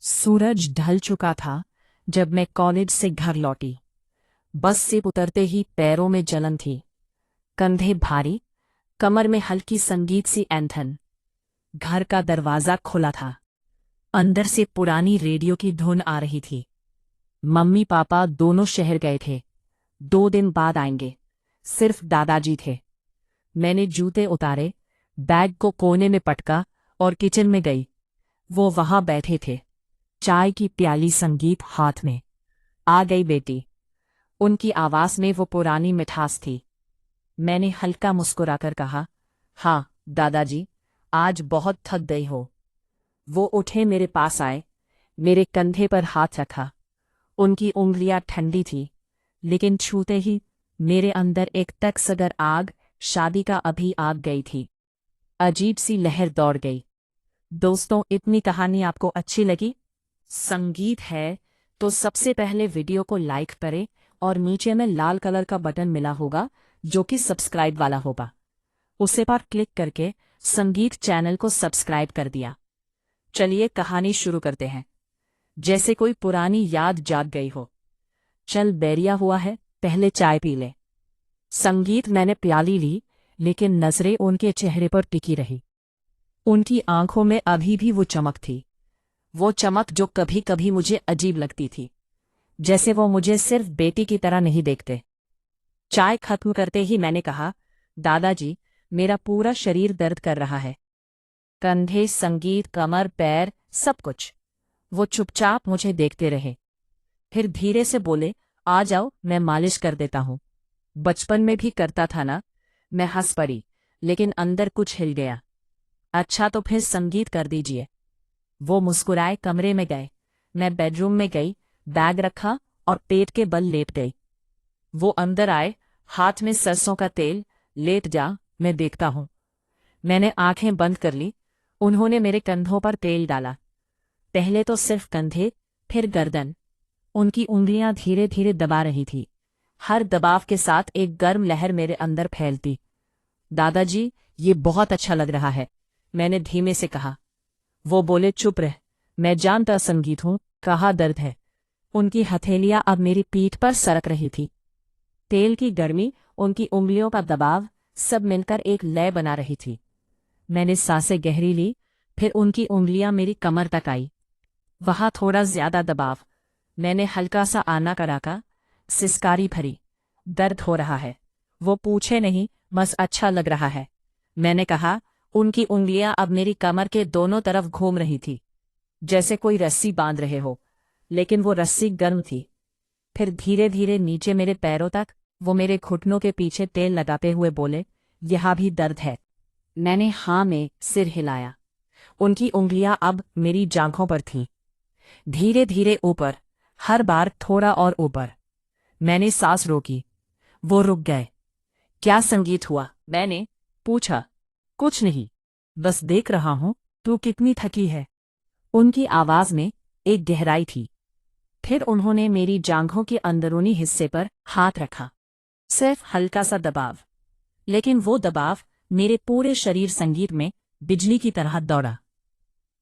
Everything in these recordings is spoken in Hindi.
सूरज ढल चुका था जब मैं कॉलेज से घर लौटी। बस से उतरते ही पैरों में जलन थी, कंधे भारी, कमर में हल्की संगीत सी ऐंठन। घर का दरवाज़ा खुला था। अंदर से पुरानी रेडियो की धुन आ रही थी। मम्मी पापा दोनों शहर गए थे, 2 दिन बाद आएंगे। सिर्फ दादाजी थे। मैंने जूते उतारे, बैग को कोने में पटका और किचन में गई। वो वहां बैठे थे, चाय की प्याली, संगीत हाथ में। आ गई बेटी। उनकी आवाज में वो पुरानी मिठास थी। मैंने हल्का मुस्कुराकर कहा, हाँ दादाजी, आज बहुत थक गई हो। वो उठे, मेरे पास आए, मेरे कंधे पर हाथ रखा। उनकी उंगलियां ठंडी थी, लेकिन छूते ही मेरे अंदर एक तकसगर आग, शादी का अभी आग गई थी। अजीब सी लहर दौड़ गई। दोस्तों, इतनी कहानी आपको अच्छी लगी? संगीत है तो सबसे पहले वीडियो को लाइक करें और नीचे में लाल कलर का बटन मिला होगा जो कि सब्सक्राइब वाला होगा, उसे पर क्लिक करके संगीत चैनल को सब्सक्राइब कर दिया। चलिए कहानी शुरू करते हैं। जैसे कोई पुरानी याद जाग गई हो। चल बैरिया हुआ है, पहले चाय पी ले। संगीत, मैंने प्याली ली, लेकिन नजरें उनके चेहरे पर टिकी रही। उनकी आंखों में अभी भी वो चमक थी, वो चमक जो कभी कभी मुझे अजीब लगती थी, जैसे वो मुझे सिर्फ बेटी की तरह नहीं देखते। चाय खत्म करते ही मैंने कहा, दादाजी, मेरा पूरा शरीर दर्द कर रहा है। कंधे, संगीत, कमर, पैर, सब कुछ। वो चुपचाप मुझे देखते रहे, फिर धीरे से बोले, आ जाओ, मैं मालिश कर देता हूँ। बचपन में भी करता था ना। मैं हंस पड़ी, लेकिन अंदर कुछ हिल गया। अच्छा तो फिर संगीत कर दीजिए। वो मुस्कुराए, कमरे में गए। मैं बेडरूम में गई, बैग रखा और पेट के बल लेट गई। वो अंदर आए, हाथ में सरसों का तेल। लेट जा, मैं देखता हूँ। मैंने आंखें बंद कर ली। उन्होंने मेरे कंधों पर तेल डाला, पहले तो सिर्फ कंधे, फिर गर्दन। उनकी उंगलियां धीरे धीरे दबा रही थी। हर दबाव के साथ एक गर्म लहर मेरे अंदर फैलती। दादाजी, ये बहुत अच्छा लग रहा है, मैंने धीमे से कहा। वो बोले, चुप रह, मैं जानता संगीत हूँ, कहाँ दर्द है। उनकी हथेलियां अब मेरी पीठ पर सरक रही थी। तेल की गर्मी, उनकी उंगलियों का दबाव, सब मिलकर एक लय बना रही थी। मैंने सांसें गहरी ली, फिर उनकी उंगलियां मेरी कमर तक आई। वहां थोड़ा ज्यादा दबाव। मैंने हल्का सा आना कराका, सिसकारी भरी, दर्द हो रहा है। वो पूछे नहीं, बस अच्छा लग रहा है, मैंने कहा। उनकी उंगलियां अब मेरी कमर के दोनों तरफ घूम रही थी, जैसे कोई रस्सी बांध रहे हो, लेकिन वो रस्सी गर्म थी। फिर धीरे धीरे नीचे मेरे पैरों तक। वो मेरे घुटनों के पीछे तेल लगाते हुए बोले, यहाँ भी दर्द है। मैंने हाँ में सिर हिलाया। उनकी उंगलियां अब मेरी जांघों पर थीं, धीरे धीरे ऊपर, हर बार थोड़ा और ऊपर। मैंने सांस रोकी। वो रुक गए। क्या संगीत हुआ, मैंने पूछा। कुछ नहीं, बस देख रहा हूं तू कितनी थकी है। उनकी आवाज में एक गहराई थी। फिर उन्होंने मेरी जांघों के अंदरूनी हिस्से पर हाथ रखा, सिर्फ हल्का सा दबाव, लेकिन वो दबाव मेरे पूरे शरीर संगीत में बिजली की तरह दौड़ा।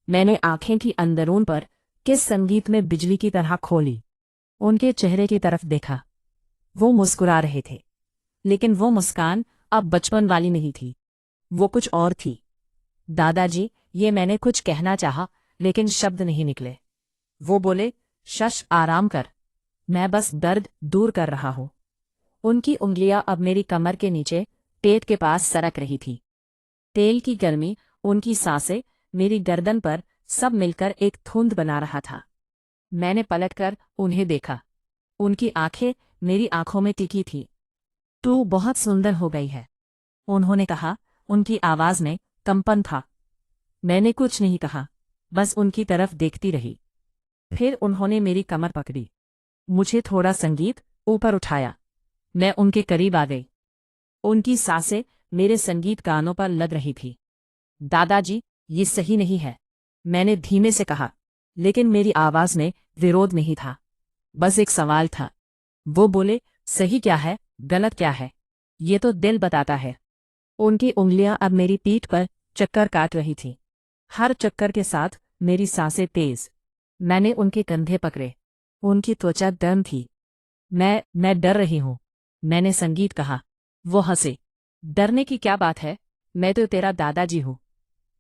मैंने आंखें की अंदरून पर किस संगीत में बिजली की तरह खोली। उनके चेहरे की तरफ देखा। वो मुस्कुरा रहे थे, लेकिन वो मुस्कान अब बचपन वाली नहीं थी, वो कुछ और थी। दादाजी, ये मैंने कुछ कहना चाहा, लेकिन शब्द नहीं निकले। वो बोले, शश, आराम कर, मैं बस दर्द दूर कर रहा हूं। उनकी उंगलियां अब मेरी कमर के नीचे, पेट के पास सरक रही थी। तेल की गर्मी, उनकी सांसें, मेरी गर्दन पर, सब मिलकर एक धुंध बना रहा था। मैंने पलटकर उन्हें देखा। उनकी आंखें मेरी आंखों में टिकी थी। तू बहुत सुंदर हो गई है, उन्होंने कहा। उनकी आवाज में कंपन था। मैंने कुछ नहीं कहा, बस उनकी तरफ देखती रही। फिर उन्होंने मेरी कमर पकड़ी, मुझे थोड़ा संगीत ऊपर उठाया। मैं उनके करीब आ गई। उनकी सांसें मेरे संगीत कानों पर लग रही थी। दादाजी, ये सही नहीं है, मैंने धीमे से कहा, लेकिन मेरी आवाज में विरोध नहीं था, बस एक सवाल था। वो बोले, सही क्या है, गलत क्या है, ये तो दिल बताता है। उनकी उंगलियां अब मेरी पीठ पर चक्कर काट रही थीं। हर चक्कर के साथ मेरी सांसें तेज। मैंने उनके कंधे पकड़े। उनकी त्वचा गर्म थी। मैं डर रही हूं, मैंने संगीत कहा। वो हंसे। डरने की क्या बात है, मैं तो तेरा दादाजी हूं।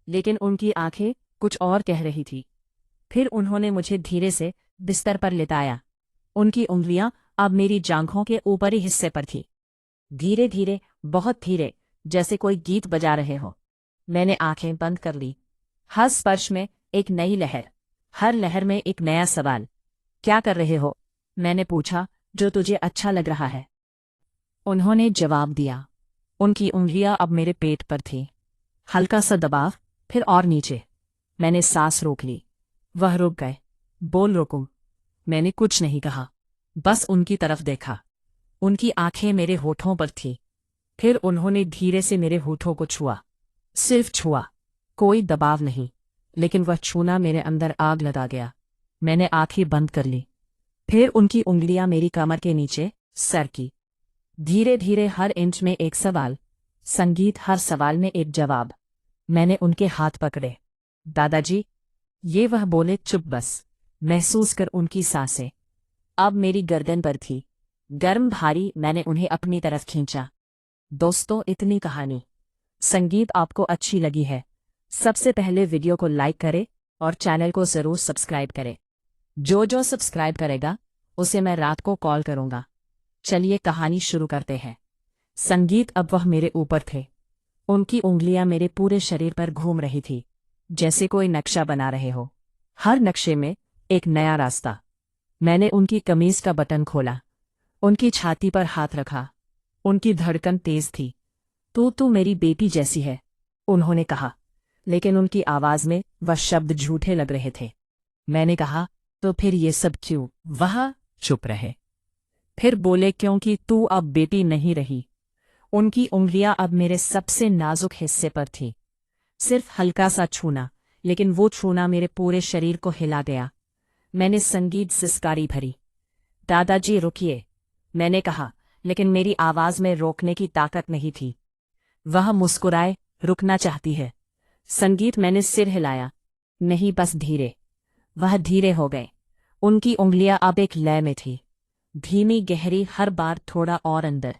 लेकिन उनकी आंखें कुछ और कह रही थी। फिर उन्होंने मुझे धीरे से बिस्तर पर लिटाया। उनकी उंगलियां अब मेरी जांघों के ऊपरी हिस्से पर थी। धीरे धीरे, बहुत धीरे, जैसे कोई गीत बजा रहे हो। मैंने आंखें बंद कर ली। हर स्पर्श में एक नई लहर, हर लहर में एक नया सवाल। क्या कर रहे हो, मैंने पूछा, जो तुझे अच्छा लग रहा है। उन्होंने जवाब दिया। उनकी उंगलियां अब मेरे पेट पर थीं। हल्का सा दबाव, फिर और नीचे। मैंने सांस रोक ली। वह रुक गए। बोल रुकूं, मैंने कुछ नहीं कहा, बस उनकी तरफ देखा। उनकी आंखें मेरे होठों पर थीं। फिर उन्होंने धीरे से मेरे होठों को छुआ। सिर्फ छुआ, कोई दबाव नहीं, लेकिन वह छूना मेरे अंदर आग लगा गया। मैंने आंखें बंद कर ली। फिर उनकी उंगलियां मेरी कमर के नीचे सरकी। धीरे धीरे, हर इंच में एक सवाल। संगीत, हर सवाल में एक जवाब। मैंने उनके हाथ पकड़े। दादाजी, ये वह बोले। चुप बस। महसूस कर उनकी सांसें अब मेरी गर्दन पर थी, गर्म, भारी। मैंने उन्हें अपनी तरफ खींचा। दोस्तों, इतनी कहानी। संगीत आपको अच्छी लगी है? सबसे पहले वीडियो को लाइक करें और चैनल को जरूर सब्सक्राइब करें। जो जो सब्सक्राइब करेगा उसे मैं रात को कॉल करूंगा। चलिए कहानी शुरू करते हैं। संगीत, अब वह मेरे ऊपर थे। उनकी उंगलियां मेरे पूरे शरीर पर घूम रही थी, जैसे कोई नक्शा बना रहे हो। हर नक्शे में एक नया रास्ता। मैंने उनकी कमीज का बटन खोला, उनकी छाती पर हाथ रखा। उनकी धड़कन तेज थी। तू मेरी बेटी जैसी है, उन्होंने कहा, लेकिन उनकी आवाज में वह शब्द झूठे लग रहे थे। मैंने कहा, तो फिर ये सब क्यों? वह चुप रहे। फिर बोले, क्योंकि तू अब बेटी नहीं रही। उनकी उंगलियां अब मेरे सबसे नाजुक हिस्से पर थी। सिर्फ हल्का सा छूना, लेकिन वो छूना मेरे पूरे शरीर को हिला गया। मैंने संगीत सिसकारी भरी। दादाजी रुकिए, मैंने कहा, लेकिन मेरी आवाज में रोकने की ताकत नहीं थी। वह मुस्कुराए। रुकना चाहती है? संगीत, मैंने सिर हिलाया। नहीं, बस धीरे। वह धीरे हो गए। उनकी उंगलियां अब एक लय में थी, धीमी, गहरी, हर बार थोड़ा और अंदर।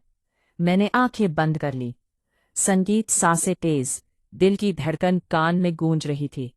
मैंने आंखें बंद कर ली। संगीत, सांसें तेज, दिल की धड़कन कान में गूंज रही थी।